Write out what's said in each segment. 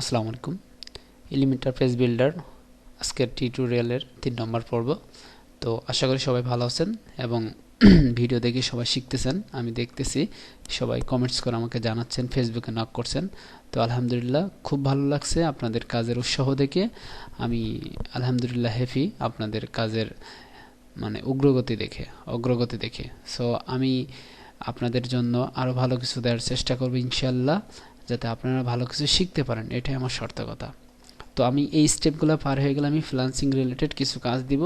আসসালামু আলাইকুম। Elementor page builder আজকের টিউটোরিয়ালের 3 নম্বর পর্ব। তো আশা করি সবাই ভালো আছেন এবং ভিডিও দেখে সবাই শিখতেছেন। আমি দেখতেছি সবাই কমেন্টস করে আমাকে জানাচ্ছেন, ফেসবুকে নক করছেন। তো আলহামদুলিল্লাহ খুব ভালো লাগছে আপনাদের কাজের উৎসাহ দেখে। আমি আলহামদুলিল্লাহ হ্যাপি আপনাদের কাজের অগ্রগতি দেখে। সো আমি আপনাদের জন্য আরো ভালো কিছু দেওয়ার চেষ্টা করব ইনশাআল্লাহ, যাতে আপনারা ভালো কিছু শিখতে পারেন। এটাই আমার শর্ত কথা। তো আমি এই স্টেপগুলো পার হয়ে গেলে আমি ফ্রিল্যান্সিং রিলেটেড কিছু কাজ দিব,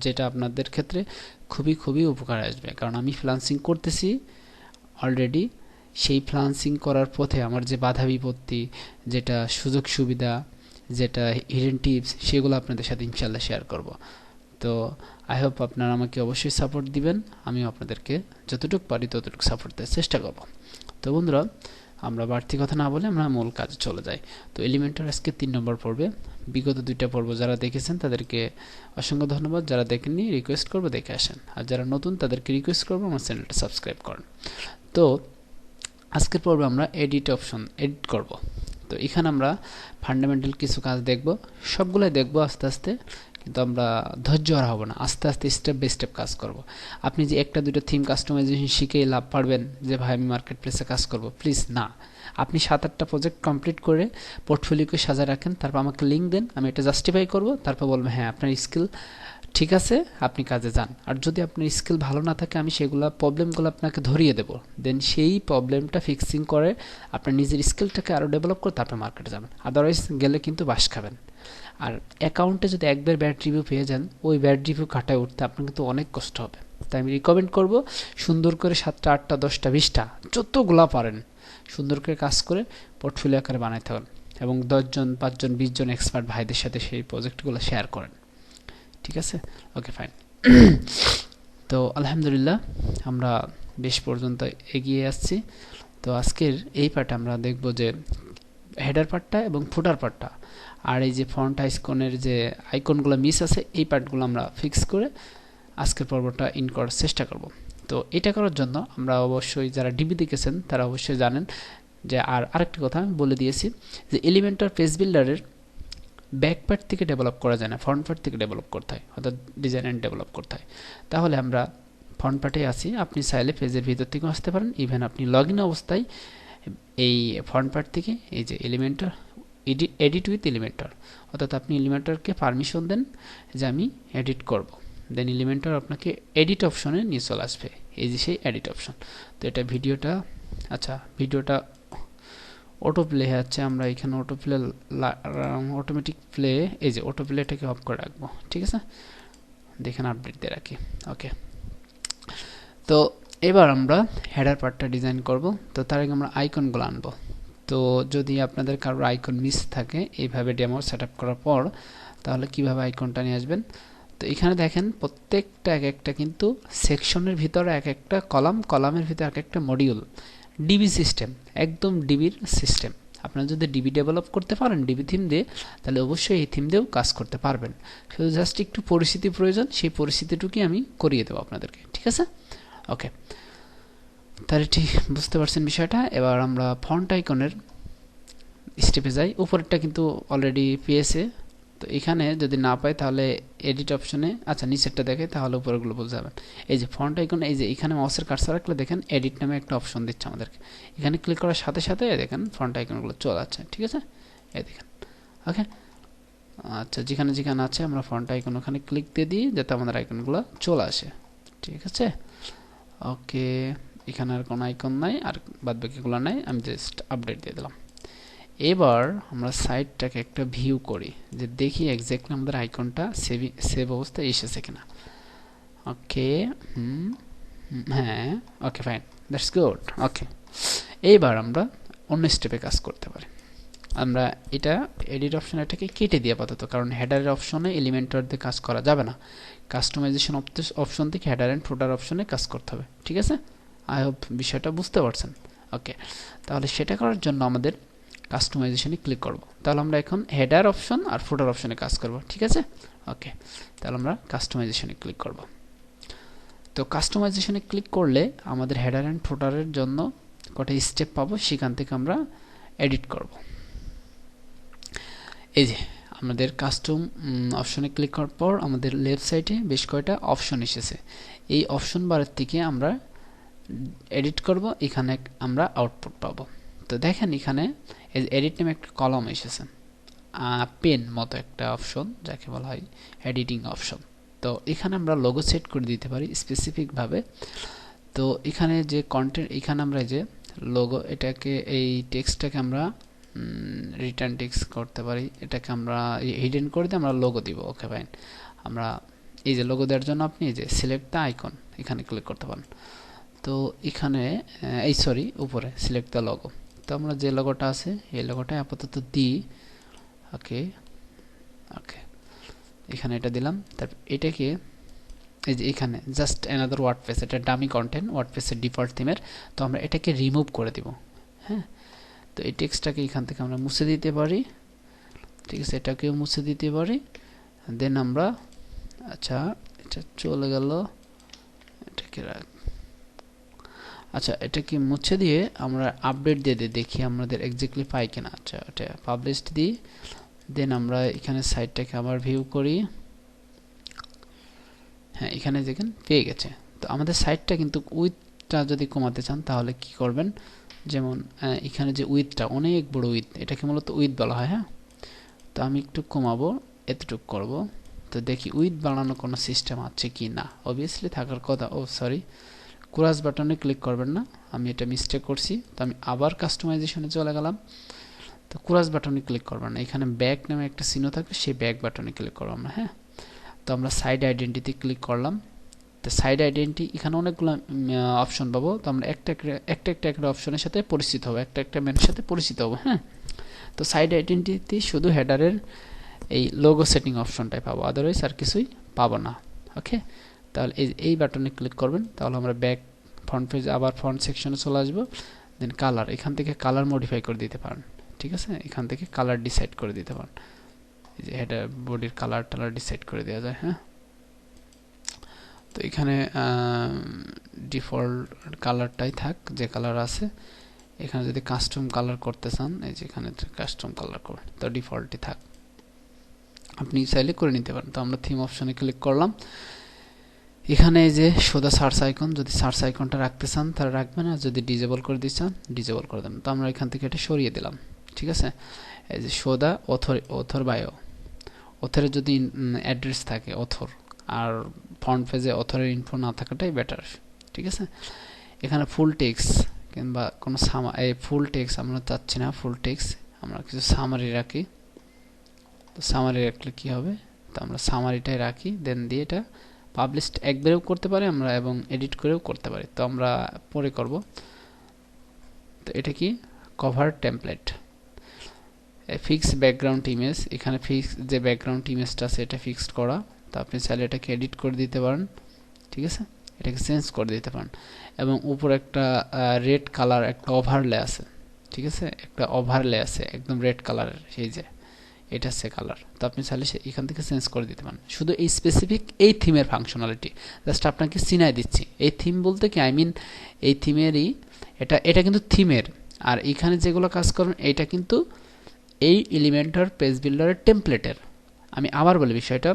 যেটা আপনাদের ক্ষেত্রে খুবই উপকার আসবে। কারণ আমি ফ্রিল্যান্সিং করতেছি অলরেডি। সেই ফ্রিল্যান্সিং করার পথে আমার যে বাধা বিপত্তি, যেটা সুযোগ সুবিধা, যেটা হিডেন টিপস, সেগুলো আপনাদের সাথে ইনশাআল্লাহ শেয়ার করব। তো আই হোপ আপনারা আমাকে অবশ্যই সাপোর্ট দিবেন। আমিও আপনাদেরকে যতটুকু পারি ততটুকু সাপোর্ট দেওয়ার চেষ্টা করব। তো বন্ধুরা, আমরা বাড়তি কথা না বলে আমরা মূল কাজে চলে যাই। তো এলিমেন্টর আজকে 3 নম্বর পর্বে। বিগত 2টা পর্ব যারা দেখেছেন তাদেরকে অসংখ্য ধন্যবাদ। যারা দেখেননি রিকোয়েস্ট করবো দেখে আসেন, আর যারা নতুন তাদেরকে রিকোয়েস্ট করবো আমার চ্যানেলটা সাবস্ক্রাইব করেন। তো আজকের পর্বে আমরা এডিট করব। তো এখানে আমরা ফান্ডামেন্টাল কিছু কাজ দেখব, সবগুলাই দেখব আস্তে আস্তে, কিন্তু আমরা ধৈর্য আর হব না, আস্তে আস্তে স্টেপ বাই স্টেপ কাজ করব। আপনি যে একটা দুটো থিম কাস্টমাইজেশন শিখেই লাভ পারবেন যে ভাই আমি মার্কেট প্লেসে কাজ করব, প্লিজ না। আপনি 7-8টা প্রজেক্ট কমপ্লিট করে পোর্টফোলিওকে সাজা রাখেন, তারপর আমাকে লিঙ্ক দেন, আমি এটা জাস্টিফাই করব, তারপর বলবো হ্যাঁ আপনার স্কিল ঠিক আছে, আপনি কাজে যান। আর যদি আপনার স্কিল ভালো না থাকে আমি প্রবলেমগুলো আপনাকে ধরিয়ে দেব, দেন সেই প্রবলেমটা ফিক্সিং করে আপনার নিজের স্কিলটাকে আরও ডেভেলপ করে তারপর মার্কেটে যাবেন। আদারওয়াইজ গেলে কিন্তু বাস খাবেন। আর অ্যাকাউন্টে যদি একবার ব্যাড রিভিউ পেয়ে যান, ওই ব্যাড রিভিউ কাটায় উঠতে আপনার কিন্তু অনেক কষ্ট হবে। তাই আমি রিকমেন্ড করব সুন্দর করে 7টা 8টা 10টা 20টা যতগুলা পারেন সুন্দর করে কাজ করে পোর্টফোলিও আকারে বানাইতে হবে, এবং 10 জন 5 জন 20 জন এক্সপার্ট ভাইদের সাথে সেই প্রজেক্টগুলো শেয়ার করেন। ঠিক আছে, ওকে ফাইন। তো আলহামদুলিল্লাহ আমরা বেশ পর্যন্ত এগিয়ে আসছি। তো আজকের এই পার্টে আমরা দেখব যে হেডার পার্টটা এবং ফুটার পার্টটা, আর এই যে ফন্ট আইকনের যে আইকনগুলো মিস আছে এই পার্টগুলো আমরা ফিক্স করে আজকের পর্বটা ইন করার চেষ্টা করব। তো এটা করার জন্য আমরা অবশ্যই, যারা ডিবি দেখেছেন তারা অবশ্যই জানেন যে, আর আরেকটা কথা আমি বলে দিয়েছি যে এলিমেন্টর পেজ বিল্ডারের ব্যাক পার্ট থেকে ডেভেলপ করা যায় না, ফ্রন্ট পার্ট থেকে ডেভেলপ করতে হয়, অর্থাৎ ডিজাইন অ্যান্ড ডেভেলপ করতে হয়। তাহলে আমরা ফ্রন্ট পার্টে আছি, আপনি চাইলে পেজের ভিতর থেকেও আসতে পারেন। ইভেন আপনি লগ ইন অবস্থায় এই ফ্রন্ট পার্ট থেকে এই যে এলিমেন্টর এডিট উইথ এলিমেন্টর, অর্থাৎ আপনি এলিমেন্টরকে পারমিশন দেন যে আমি এডিট করব, দেন এলিমেন্টর আপনাকে এডিট অপশনে নিয়ে চলে আসবে। এই যে সেই এডিট অপশন। তো এটা ভিডিওটা অটো প্লে হচ্ছে, আমরা এখানে অটোমেটিক প্লে, এই যে অটো প্লেটাকে অফ করে রাখবো। ঠিক আছে, দেখেন আপডেট দিয়ে রাখি। ওকে, তো এবার আমরা হেডার পার্টটা ডিজাইন করব। তো তার আগে আমরা আইকনগুলো আনবো। তো যদি আপনাদের কারোর আইকন মিস থাকে এইভাবে ডেমো সেট আপ করার পর, তাহলে কিভাবে আইকনটা নিয়ে আসবেন। তো এখানে দেখেন প্রত্যেকটা এক একটা কিন্তু সেকশনের ভিতরে এক একটা কলাম, কলামের ভিতরে এক একটা মডিউল, ডিবি সিস্টেম, একদম ডিবির সিস্টেম। আপনারা যদি ডিবি ডেভেলপ করতে পারেন ডিবি থিম দিয়ে, তাহলে অবশ্যই এই থিম দিয়েও কাজ করতে পারবেন। শুধু জাস্ট একটু পরিস্থিতি প্রয়োজন, সেই পরিস্থিতিটুকুই আমি করিয়ে দেবো আপনাদেরকে। ঠিক আছে, ওকে, তাহলে ঠিক বুঝতে পারছেন বিষয়টা। এবার আমরা ফন্ট আইকনের স্টেপে যাই। উপরেরটা কিন্তু অলরেডি পেয়েছে, তো এখানে যদি না পাই তাহলে এডিট অপশনে, আচ্ছা নিচেরটা দেখে তাহলে উপরেগুলো বুঝতে যাবেন। এই যে ফন্ট আইকন, এই যে এখানে মাউসের কার্সর রাখলে দেখেন এডিট নামে একটা অপশন দিচ্ছে আমাদেরকে। এখানে ক্লিক করার সাথে সাথে দেখেন ফন্ট আইকনগুলো চলে যাচ্ছে। ঠিক আছে, এই দেখেন। ওকে, আচ্ছা, যেখানে যেখানে আছে আমরা ফন্ট আইকন ওখানে ক্লিক দিয়ে দিই যাতে আমাদের আইকনগুলো চলে আসে। ঠিক আছে, ওকে, এখানে আর কোনো আইকন নাই, আর বাদ বাকিগুলো নাই, আমি জাস্ট আপডেট দিয়ে দিলাম। এবার আমরা সাইটটাকে একটা ভিউ করি, যে দেখি এক্স্যাক্টলি আমাদের আইকনটা সেভ অবস্থায় এসেছে কিনা। ওকে, হ্যাঁ, ওকে ফাইন, দ্যাটস গুড। ওকে, এইবার আমরা অন্য স্টেপে কাজ করতে পারি। আমরা এটা এডিট অপশন এটাকে কেটে দিয়ে আপাতত, কারণ হেডারের অপশনে এলিমেন্টর দিয়ে কাজ করা যাবে না। কাস্টমাইজেশন অপশন থেকে হেডার অ্যান্ড ফুটার অপশনে কাজ করতে হবে। ঠিক আছে, আই হোপ বিষয়টা বুঝতে পারছেন। ওকে, তাহলে সেটা করার জন্য আমাদের কাস্টমাইজেশনে ক্লিক করব। তাহলে আমরা এখন হেডার অপশন আর ফুটার অপশনে কাজ করব। ঠিক আছে, ওকে, তাহলে আমরা কাস্টমাইজেশনে ক্লিক করব। তো কাস্টমাইজেশনে ক্লিক করলে আমাদের হেডার অ্যান্ড ফুটারের জন্য কটা স্টেপ পাবো, সেখান থেকে আমরা এডিট করব। এই যে আমাদের কাস্টম অপশনে ক্লিক করার পর আমাদের লেফট সাইডে বেশ কয়েকটা অপশন এসেছে। এই অপশন বারের থেকে আমরা এডিট করব, এখানে আমরা আউটপুট পাবো। তো দেখেন এখানে এডিট নামে একটা কলাম এসেছে, পেন মতো একটা অপশন যাকে বলা হয় এডিটিং অপশন। তো এখানে আমরা লোগো সেট করে দিতে পারি স্পেসিফিক ভাবে। তো এখানে যে কন্টেন্ট, এখানে আমরা যে লোগো, এটাকে এই টেক্সটটাকে আমরা রিটার্ন টেক্সট করতে পারি, এটাকে আমরা হিডেন করে দিয়ে আমরা লোগো দিব। Okay fine. আমরা এই যে লোগো দেওয়ার জন্য আপনি এই যে সিলেক্ট দ্য আইকন এখানে ক্লিক করতে পারেন। তো এখানে এই সরি উপরে সিলেক্ট দ্য লোগো। তো আমরা যে লোগোটা আছে এই লোগোটা আপাতত দিই। ওকে ওকে, এখানে এটা দিলাম। তারপর এটাকে এই যে এখানে জাস্ট অ্যানাদার ওয়ার্ডপ্রেস, এটা ডামি কন্টেন্ট ওয়ার্ডপ্রেসের ডিফল্ট থিমের। তো আমরা এটাকে রিমুভ করে দিব। হ্যাঁ, তো এই টেক্সটটাকে এখান থেকে আমরা মুছে দিতে পারি। ঠিক আছে, এটাকেও মুছে দিতে পারি। দেন আমরা আচ্ছা এটা চলে গেল, এটাকে আচ্ছা এটাকে মুছে দিয়ে আমরা আপডেট দিয়ে দেখি আমাদের এক্স্যাক্টলি পাই কিনা। আচ্ছা এটা পাবলিশড দিই। দেন আমরা এখানে সাইটটাকে আবার ভিউ করি। হ্যাঁ, এখানে দেখেন পেয়ে গেছে। তো আমাদের সাইটটা কিন্তু উইথটা যদি কমাতে চান তাহলে কি করবেন, যেমন এখানে যে উইথটা অনেক বড় উইথ, এটাকে মূলত উইথ বলা হয়। হ্যাঁ, তো আমি একটু কমাবো, এতটুকু করব। তো দেখি উইথ বাড়ানোর কোনো সিস্টেম আছে কি না। অবভিয়াসলি থাকার কথা। ও সরি, ক্রস বাটনে ক্লিক করবেন না, আমি এটা মিস্টেক করছি। তো আমি আবার কাস্টমাইজেশনে চলে গেলাম। তো ক্রস বাটনে ক্লিক করবেন না, এখানে ব্যাক নামে একটা চিহ্ন থাকবে, সেই ব্যাক বাটনে ক্লিক করব আমরা। হ্যাঁ, তো আমরা সাইড আইডেন্টিটি ক্লিক করলাম। তো সাইড আইডেন্টিটি এখানে অনেকগুলো অপশন পাবো। তো আমরা একটা অপশনের সাথে পরিচিত হবো, একটা মেনুর সাথে পরিচিত হবো। হ্যাঁ, তো সাইড আইডেন্টিটি শুধু হেডারের এই লোগো সেটিং অপশনটাই পাবো, আদারওয়াইজ আর কিছুই পাবো না। ওকে, তাহলে এই বাটনে ক্লিক করবেন, তাহলে আমরা ব্যাক ফ্রন্ট পেজ আবার ফ্রন্ট সেকশনে চলে আসবো। দেন কালার, এখান থেকে কালার মডিফাই করে দিতে পারেন। ঠিক আছে, এখান থেকে কালার ডিসাইড করে দিতে পারেন। এই যে হেডার বডির কালার টালার ডিসাইড করে দেওয়া যায়। হ্যাঁ, তো এখানে ডিফল্ট কালারটাই থাক যে কালার আছে। এখানে যদি কাস্টম কালার করতে চান, এই যে এখানে কাস্টম কালার করবেন, তো ডিফল্টই থাক, আপনি চাইলে করে নিতে পারেন। তো আমরা থিম অপশনে ক্লিক করলাম। এখানে এই যে সোজা সার্চ আইকন, যদি সার্চ আইকনটা রাখতে চান তাহলে রাখবেন, আর যদি ডিজেবল করে দিতে চান ডিজেবল করে দেবেন। তো আমরা এখান থেকে এটা সরিয়ে দিলাম। ঠিক আছে, এই যে সোজা অথর বায়ো, অথরের যদি অ্যাড্রেস থাকে অথর, আর ফ্রন্ট পেজে অথরের ইনফো না থাকাটাই বেটার। ঠিক আছে, এখানে ফুল টেক্সট কিংবা কোনো ফুল টেক্সট আমরা চাচ্ছি না। ফুল টেক্সট আমরা কিছু সামারি রাখি। তো সামারি রাখলে কি হবে, তো আমরা সামারিটাই রাখি। দেন দিয়ে এটা পাবলিশড একবারেও করতে পারি আমরা, এবং এডিট করেও করতে পারি। তো আমরা পরে করব। তো এটা কি cover template, fix background image. এখানে ফিক্স যে ব্যাকগ্রাউন্ড ইমেজটা আছে এটা ফিক্সড করা। তো আপনি চাইলে এটাকে এডিট করে দিতে পারেন। ঠিক আছে, এটাকে চেঞ্জ করে দিতে পারেন। এবং উপরে একটা রেড কালার একটা ওভারলে আছে। ঠিক আছে, একটা ওভারলে আছে একদম রেড কালারের, সেই যে এটা হচ্ছে কালার। তো আপনি চাইলে এখান থেকে চেঞ্জ করে দিতে পারেন। শুধু এই স্পেসিফিক এই থিমের ফাংশনালিটি জাস্ট আপনাকে চিনাই দিচ্ছি। এই থিম বলতে কি, আই মিন এই থিমেরই, এটা কিন্তু থিমের। আর এখানে যেগুলো কাজ করবেন এটা কিন্তু এই এলিমেন্টর পেজ বিল্ডারের টেমপ্লেটের। আমি আবার বলি বিষয়টা,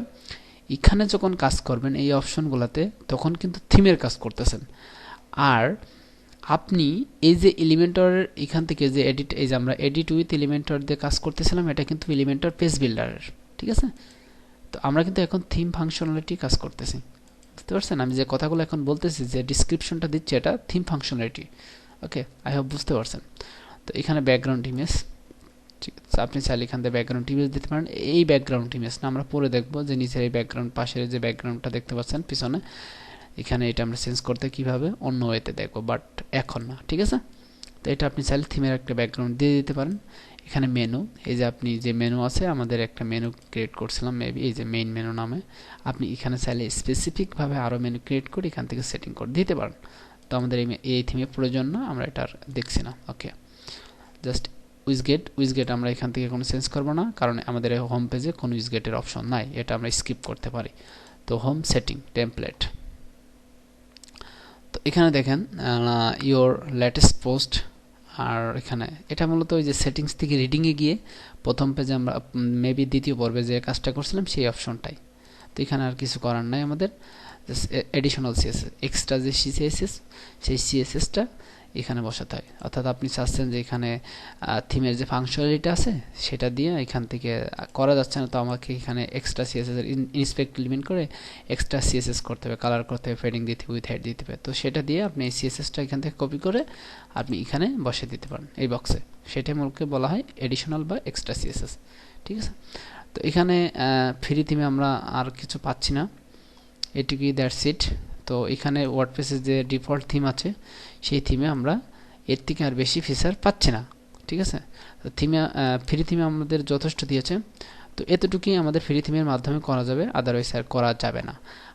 এখানে যখন কাজ করবেন এই অপশনগুলোতে তখন কিন্তু থিমের কাজ করতেছেন। আর আপনি এই যে এলিমেন্টরের এখান থেকে যে এডিট, এই যে আমরা এডিট উইথ এলিমেন্টর দিয়ে কাজ করতেছিলাম, এটা কিন্তু এলিমেন্টর পেজ বিল্ডারের। ঠিক আছে, তো আমরা কিন্তু এখন থিম ফাংশনালিটি কাজ করতেছি। বুঝতে পারছেন আমি যে কথাগুলো এখন বলতেছি, যে ডিসক্রিপশনটা দিচ্ছি, এটা theme functionality. Okay, I hope বুঝতে পারছেন। তো এখানে ব্যাকগ্রাউন্ড ইমেজ, ঠিক আছে, আপনি চাইলে এখান থেকে ব্যাকগ্রাউন্ড ইমেজ দিতে পারেন। এই ব্যাকগ্রাউন্ড ইমেজ না আমরা পরে দেখবো, যে নিচের এই ব্যাকগ্রাউন্ড পাশের যে ব্যাকগ্রাউন্ডটা দেখতে পাচ্ছেন পিছনে, এখানে এটা আমরা চেঞ্জ করতে কিভাবে অন্য ওয়েতে দেখবো, বাট এখন না। ঠিক আছে, তো এটা আপনি চাইলে থিমের একটা ব্যাকগ্রাউন্ড দিয়ে দিতে পারেন। এখানে মেনু, এই যে আপনি যে মেনু আছে, আমাদের একটা মেনু ক্রিয়েট করছিলাম মেবি, এই যে মেইন মেনু নামে, আপনি এখানে চাইলে স্পেসিফিকভাবে আরও মেনু ক্রিয়েট করে এখান থেকে সেটিং করে দিতে পারেন। তো আমাদের এই থিমে প্রয়োজন না, আমরা এটা আর দেখছি না। ওকে, জাস্ট উইজগেট আমরা এখান থেকে কোনো চেঞ্জ করবো না, কারণ আমাদের হোম পেজে কোনো উইজগেটের অপশন নাই, এটা আমরা স্কিপ করতে পারি। তো হোম সেটিং টেমপ্লেট, তো এখানে দেখেন ইওর লেটেস্ট পোস্ট আর এখানে এটা মূলত ওই যে সেটিংস থেকে রিডিংয়ে গিয়ে প্রথম পেজে আমরা মেবি দ্বিতীয় পর্বে যে কাজটা করছিলাম সেই অপশনটাই। তো এখানে আর কিছু করার নাই আমাদের, এডিশনাল সিএসএস এক্সট্রা যে সিএসএস সেই সিএসএসটা এখানে বসাতে হয়। অর্থাৎ আপনি চাচ্ছেন যে এখানে থিমের যে ফাংশনালিটি আছে সেটা দিয়ে এখান থেকে করা যাচ্ছে না, তো আমাকে এখানে এক্সট্রা সিএসএস এর ইন্সপেক্ট এলিমেন্ট করে এক্সট্রা সিএসএস করতে হবে, কালার করতে হবে, ফেডিং দিতে হবে, উইথ হাইট দিতে হবে। তো সেটা দিয়ে আপনি এই সিএসএসটা এখান থেকে কপি করে আপনি এখানে বসে দিতে পারেন এই বক্সে। সেটাই মূলত বলা হয় এডিশনাল বা এক্সট্রা সিএসএস। ঠিক আছে, তো এখানে ফ্রি থিমে আমরা আর কিছু পাচ্ছি না, এটুকুই, দ্যাটস ইট। তো এখানে ওয়ার্ডপ্রেসের যে ডিফল্ট থিম আছে সেই থিমে আমরা এর থেকে আর বেশি ফিচার পাচ্ছি না। ঠিক আছে, তো থিমে ফ্রি থিমে আমাদের যথেষ্ট দিয়েছে, তো এতটুকুই আমাদের ফ্রি থিমের মাধ্যমে করা যাবে, আদারওয়াইজ আর করা যাবে না।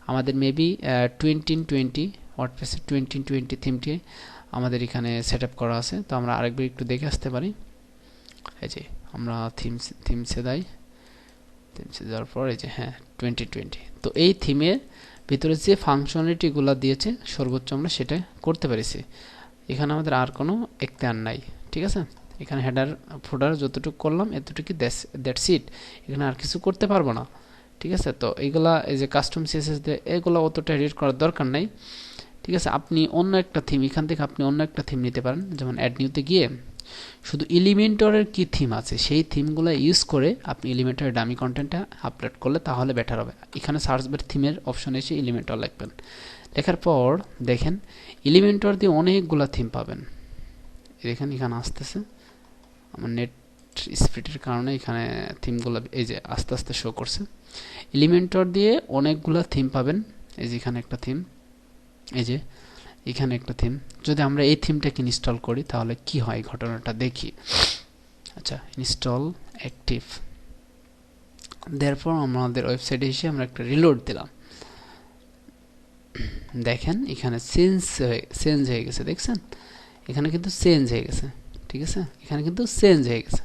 আমাদের মেবি 2020 ওয়ার্ডপ্রেসের 2020 থিমটি আমাদের এখানে সেট আপ করা আছে। তো আমরা আরেকবার একটু দেখে আসতে পারি। এই যে আমরা থিমসে যাই, থিমসে যাওয়ার পর এই যে হ্যাঁ 2020। তো এই থিমের ভিতরে যে ফাংশনালিটিগুলো দিয়েছে সর্বোচ্চ আমরা সেটা করতে পেরেছি। এখানে আমাদের আর কোনো এখতিয়ার নাই। ঠিক আছে, এখানে হেডার ফুটার যতটুকু করলাম এতটুকু, দ্যাটস ইট। এখানে আর কিছু করতে পারবো না। ঠিক আছে, তো এইগুলা এই যে কাস্টম সিএসএস দিয়ে এগুলো অতটা এডিট করার দরকার নাই। ঠিক আছে, আপনি অন্য একটা থিম, এখান থেকে আপনি অন্য একটা থিম নিতে পারেন। যেমন অ্যাড নিউতে গিয়ে শুধু এলিমেন্টরের কি থিম আছে সেই থিমগুলো ইউজ করে আপনি এলিমেন্টরের ডামি কন্টেন্টটা আপলোড করলে তাহলে বেটার হবে। এখানে সার্চ বার থিমের অপশন এসে এলিমেন্টর লিখবেন, লেখার পর দেখেন এলিমেন্টর দিয়ে অনেকগুলো থিম পাবেন। দেখেন এখানে আসতেছে, আমার নেট স্পিডের কারণে এখানে থিমগুলো এই যে আস্তে আস্তে শো করছে। এলিমেন্টর দিয়ে অনেকগুলো থিম পাবেন। এই যে এখানে একটা থিম, এই যে এখানে একটা থিম। যদি আমরা এই থিমটাকে ইনস্টল করি তাহলে কি হয় ঘটনাটা দেখি। আচ্ছা, ইনস্টল অ্যাক্টিভ দেওয়ার পর আমাদের ওয়েবসাইটে এসে আমরা একটা রিলোড দিলাম। দেখেন এখানে চেঞ্জ হয়ে গেছে, দেখছেন এখানে কিন্তু চেঞ্জ হয়ে গেছে। ঠিক আছে, এখানে কিন্তু চেঞ্জ হয়ে গেছে,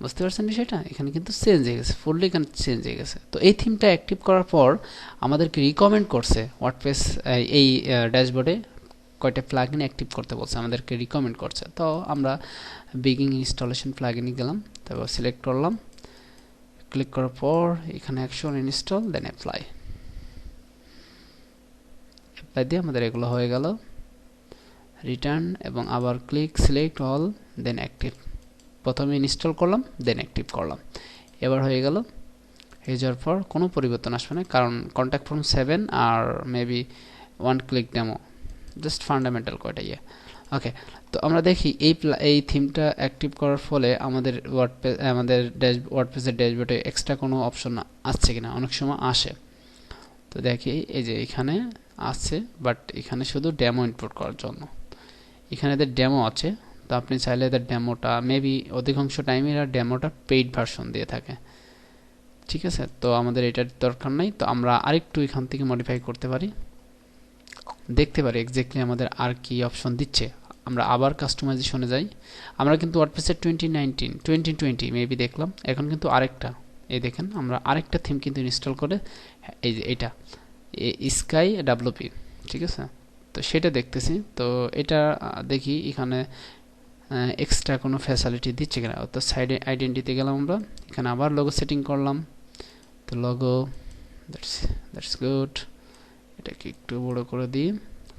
বুঝতে পারছেন বিষয়টা? এখানে কিন্তু চেঞ্জ হয়ে গেছে, ফুললি এখানে চেঞ্জ হয়ে গেছে। তো এই থিমটা অ্যাক্টিভ করার পর আমাদেরকে রিকমেন্ড করছে ওয়ার্ডপ্রেস এই ড্যাশবোর্ডে কয়টা প্লাগইন অ্যাক্টিভ করতে বলছে, আমাদেরকে রিকমেন্ড করছে। তো আমরা বিগিং ইনস্টলেশন প্লাগইনে গেলাম, তারপর সিলেক্ট করলাম, ক্লিক করার পর এখানে অ্যাকশন ইনস্টল, দেন অ্যাপ্লাই দিয়ে আমাদের এগুলো হয়ে গেল। রিটার্ন এবং আবার ক্লিক, সিলেক্ট অল, দেন অ্যাক্টিভ। প্রথমে ইনস্টল করলাম, দেন অ্যাক্টিভ করলাম, এবার হয়ে গেল। হয়ে যাওয়ার পর কোনো পরিবর্তন আসবে না, কারণ কন্ট্যাক্ট ফর্ম 7 আর maybe one click demo, just fundamental কয়টা ইয়ে। ওকে, তো আমরা দেখি এই থিমটা অ্যাক্টিভ করার ফলে আমাদের ওয়ার্ডপ্রেসের ড্যাশবোর্ডে এক্সট্রা কোনো অপশন আসছে কিনা। অনেক সময় আসে, তো দেখি এই যে এখানে আছে, বাট এখানে শুধু ডেমো ইনপুট করার জন্য। এখানে এদের ডেমো আছে, তো আপনি চাইলে এদের ডেমোটা মেবি অধিকাংশ টাইমে এরা ডেমোটা পেইড ভার্সন দিয়ে থাকে। ঠিক আছে, তো আমাদের এটার দরকার নাই। তো আমরা আরেকটু এখান থেকে মডিফাই করতে পারি, দেখতে পারি এক্স্যাক্টলি আমাদের আর কি অপশন দিচ্ছে। আমরা আবার কাস্টমাইজেশনে যাই। আমরা কিন্তু ওয়ার্ডপ্রেসের 2020 মেবি দেখলাম, এখন কিন্তু আরেকটা, এই দেখেন আমরা আরেকটা থিম কিন্তু ইনস্টল করে, এই যে এটা স্কাই ডাব্লুপি। ঠিক আছে, তো সেটা দেখতেছি। তো এটা দেখি এখানে এক্সট্রা কোনো ফ্যাসিলিটি দিচ্ছে কিনা। অর্থাৎ সাইডে আইডেন্টিতে গেলাম আমরা, এখানে আবার লোগো সেটিং করলাম। তো লোগো, দ্যাটস গুড, এটাকে একটু বড় করে দিই,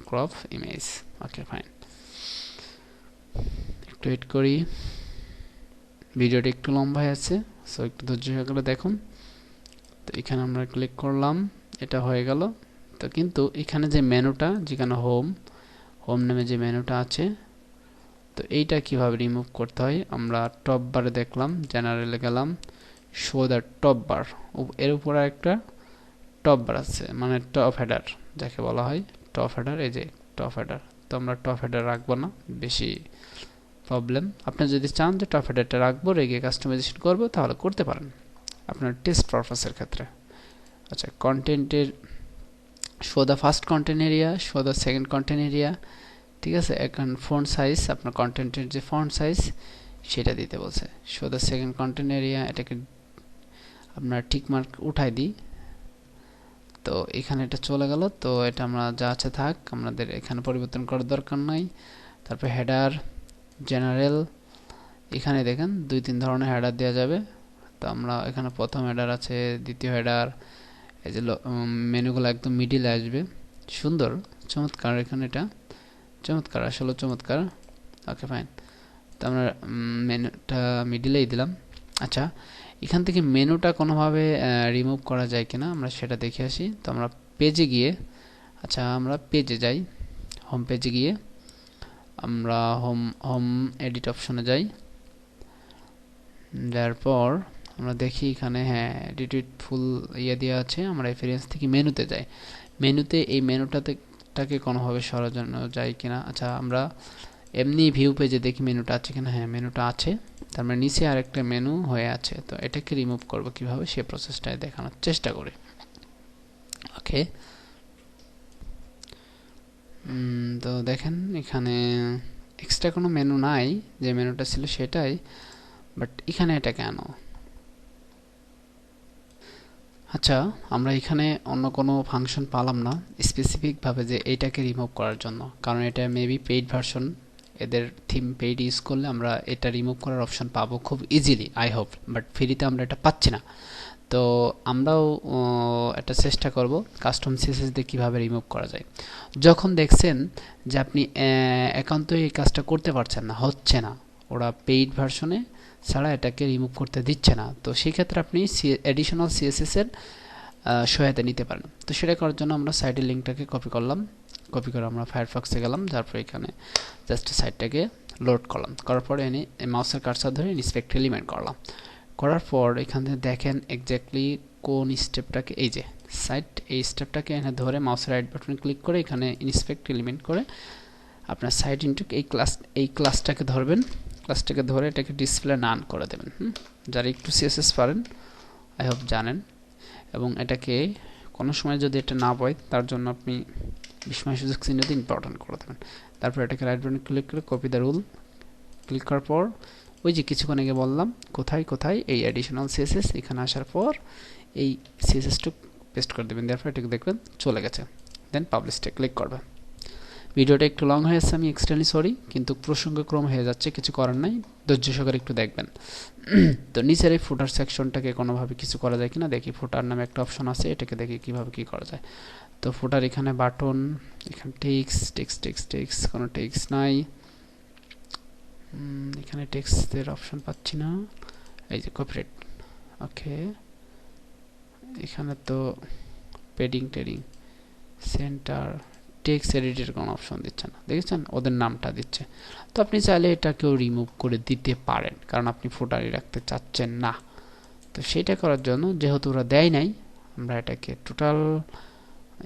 ক্রপ ইমেজ। ওকে ফাইন, একটু এড করি, ভিডিওটা একটু লম্বা হয়ে আছে, সো একটু ধৈর্য সহকারে দেখুন। তো এখানে আমরা ক্লিক করলাম, এটা হয়ে গেল। তো কিন্তু এখানে যে মেনুটা, যেখানে হোম নামে যে মেনুটা আছে, তো এইটা কিভাবে রিমুভ করতে হয় আমরা টপ বারে দেখলাম, জেনারেলে গেলাম, শো দ্য টপ বার, এর উপরে একটা টপ বার আছে, মানে টপ হেডার যাকে বলা হয়, টপ হেডার। এই যে টপ হেডার, তো আমরা টপ হেডার রাখবো না, বেশি প্রবলেম। আপনি যদি চান যে টপ হেডারটা রাখবো, রেখে কাস্টমাইজেশন করবো, তাহলে করতে পারেন আপনার টেস্ট পারপাসের ক্ষেত্রে। আচ্ছা, কন্টেন্টের show the first content area, show the second content area. ঠিক আছে, এখন ফন্ট সাইজ, আপনার কন্টেন্টের যে ফন্ট সাইজ সেটা দিতে বলছে। Show the second content area, এটাকে আপনার টিক মার্ক উঠাই দিই। তো এখানে এটা চলে গেল। তো এটা আমরা যা আছে থাক, আমাদের এখানে পরিবর্তন করার দরকার নাই। তারপর হেডার, জেনারেল, এখানে দেখেন 2-3 ধরনের হেডার দেওয়া যাবে। তো আমরা এখানে প্রথম হেডার আছে, দ্বিতীয় হেডার, এই যে মেনুগুলো একদম মিডিলে আসবে। সুন্দর, চমৎকার, এখানে এটা চমৎকার, আসলে চমৎকার। ওকে ফাইন, তো আমরা মেনুটা মিডিলেই দিলাম। আচ্ছা, এখান থেকে মেনুটা কোনোভাবে রিমুভ করা যায় কিনা আমরা সেটা দেখে আসি। তো আমরা পেজে গিয়ে, আচ্ছা আমরা পেজে যাই, হোম পেজে গিয়ে আমরা হোম এডিট অপশনে যাই। যার পর আমরা দেখি এখানে হ্যাঁ এডিট ফুল ইয়ে দেওয়া আছে। আমরা রেফারেন্স থেকে মেনুতে যাই, মেনুতে এই মেনুটাকে কোনোভাবে সরানো যায় কিনা। আচ্ছা আমরা এমনি ভিউ পেজে দেখি মেনুটা আছে কিনা, হ্যাঁ মেনুটা আছে, তার মানে নিচে আরেকটা মেনু হয়ে আছে। তো এটাকে রিমুভ করব কিভাবে সে প্রসেসটাই দেখানোর চেষ্টা করি। ওকে, তো দেখেন এখানে এক্সট্রা কোনো মেনু নাই, যে মেনুটা ছিল সেটাই, বাট এখানে এটা কেন? আচ্ছা আমরা এখানে অন্য কোনো ফাংশন পালাম না স্পেসিফিকভাবে যে এইটাকে রিমুভ করার জন্য, কারণ এটা মেবি পেইড ভার্সন, এদের থিম পেইড ইউজ করলে আমরা এটা রিমুভ করার অপশন পাবো খুব ইজিলি আই হোপ, বাট ফ্রিতে আমরা এটা পাচ্ছি না। তো আমরাও একটা চেষ্টা করব কাস্টম সিএসএস দিয়ে কীভাবে রিমুভ করা যায়। যখন দেখছেন যে আপনি একান্তই এই কাজটা করতে পারছেন না, হচ্ছে না, ওরা পেইড ভার্সনে ছাড়া এটাকে রিমুভ করতে দিচ্ছে না, তো সেক্ষেত্রে আপনি অ্যাডিশনাল সিএসএস এর সহায়তা নিতে পারেন। তো সেটা করার জন্য আমরা সাইটের লিঙ্কটাকে কপি করলাম, কপি করে আমরা ফায়ারফক্সে গেলাম, তারপর এখানে জাস্ট সাইটটাকে লোড করলাম, করার পরে এনে মাউসের কার্সার ধরে ইন্সপেক্ট এলিমেন্ট করলাম। করার পর এখানে দেখেন এক্স্যাক্টলি কোন স্টেপটাকে, এই যে সাইট, এই স্টেপটাকে এখানে ধরে মাউসের রাইট বাটন ক্লিক করে এখানে ইন্সপেক্ট এলিমেন্ট করে আপনার সাইট ইনটু এই ক্লাসটাকে ধরবেন, ক্লাসটাকে ধরে এটাকে ডিসপ্লে নান করে দেবেন। যারা একটু সিএসএস পারেন আই হোপ জানেন, এবং এটাকে কোনো সময় যদি এটা না পায় তার জন্য আপনি বিস্ময় সুযোগ চিহ্নতে ইম্পর্টেন্ট করে দেবেন। তারপর এটাকে রাইট বাটন ক্লিক করে কপি দ্য রুল ক্লিক করার পর ওই যে কিছুক্ষণ আগে বললাম কোথায় কোথায় এই অ্যাডিশনাল সিএসএস, এখানে আসার পর এই সিএসএসটু পেস্ট করে দেবেন, তারপর এটাকে দেখবেন চলে গেছে, দেন পাবলিশে ক্লিক করবেন। ভিডিওটা একটু লং হয়ে যাচ্ছে, আমি এক্সট্রিমলি সরি, কিন্তু প্রসঙ্গক্রম হয়ে যাচ্ছে, কিছু করার নাই, ধৈর্য সহকারে একটু দেখবেন। তো নিচের এই ফুটার সেকশনটাকে কোনোভাবে কিছু করা যায় কিনা দেখি, ফুটার নামে একটা অপশন আছে, এটাকে দেখি কিভাবে কি করা যায়। তো ফুটার এখানে বাটন, এখানে টেক্সট কোনো টেক্সট নাই, এখানে টেক্সটের অপশন পাচ্ছি না, এই যে কপিরাইট, ওকে এখানে তো পেডিং সেন্টার, টেক্সট এডিটের কোনো অপশন দিচ্ছে না, দেখেছেন ওদের নামটা দিচ্ছে। তো আপনি চাইলে এটাকেও রিমুভ করে দিতে পারেন, কারণ আপনি ফুটারই রাখতে চাচ্ছেন না। তো সেটা করার জন্য যেহেতু ওরা দেয় নাই, আমরা এটাকে টোটাল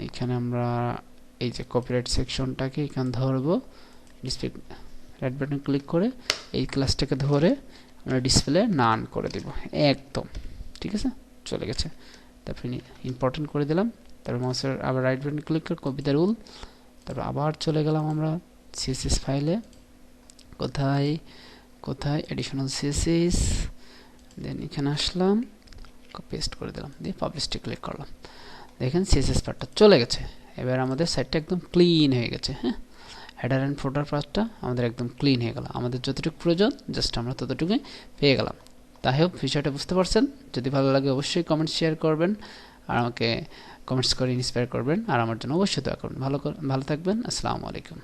এখানে আমরা এই যে কপিরাইট সেকশনটাকে এখানে ধরবো, রাইট বাটন ক্লিক করে এই ক্লাসটাকে ধরে আমরা ডিসপ্লে নান করে দেব একদম, ঠিক আছে চলে গেছে। তারপর ইম্পর্টেন্ট করে দিলাম, তারপর মাউসের আবার রাইট বাটন ক্লিক করে কপি দ্য রুল, তারপর আবার চলে গেলাম আমরা সিএসএস ফাইলে, কোথায় কোথায় অ্যাডিশনাল সিএসএস, দেন এখানে আসলাম, পেস্ট করে দিলাম, দিয়ে পাবলিশে ক্লিক করলাম, দেখেন সিএসএস পার্টটা চলে গেছে। এবার আমাদের সাইটটা একদম ক্লিন হয়ে গেছে। হ্যাঁ, হেডার অ্যান্ড ফুটার পার্টটা আমাদের একদম ক্লিন হয়ে গেল, আমাদের যতটুকু প্রয়োজন জাস্ট আমরা ততটুকুই পেয়ে গেলাম। তাই হোপ বিষয়টা বুঝতে পারছেন। যদি ভালো লাগে অবশ্যই কমেন্ট শেয়ার করবেন, আর আমাকে কমেন্টস করে ইন্সপায়ার করবেন, আর আমার জন্য অবশ্যই দোয়া করবেন। ভালো থাকবেন, আসসালামু আলাইকুম।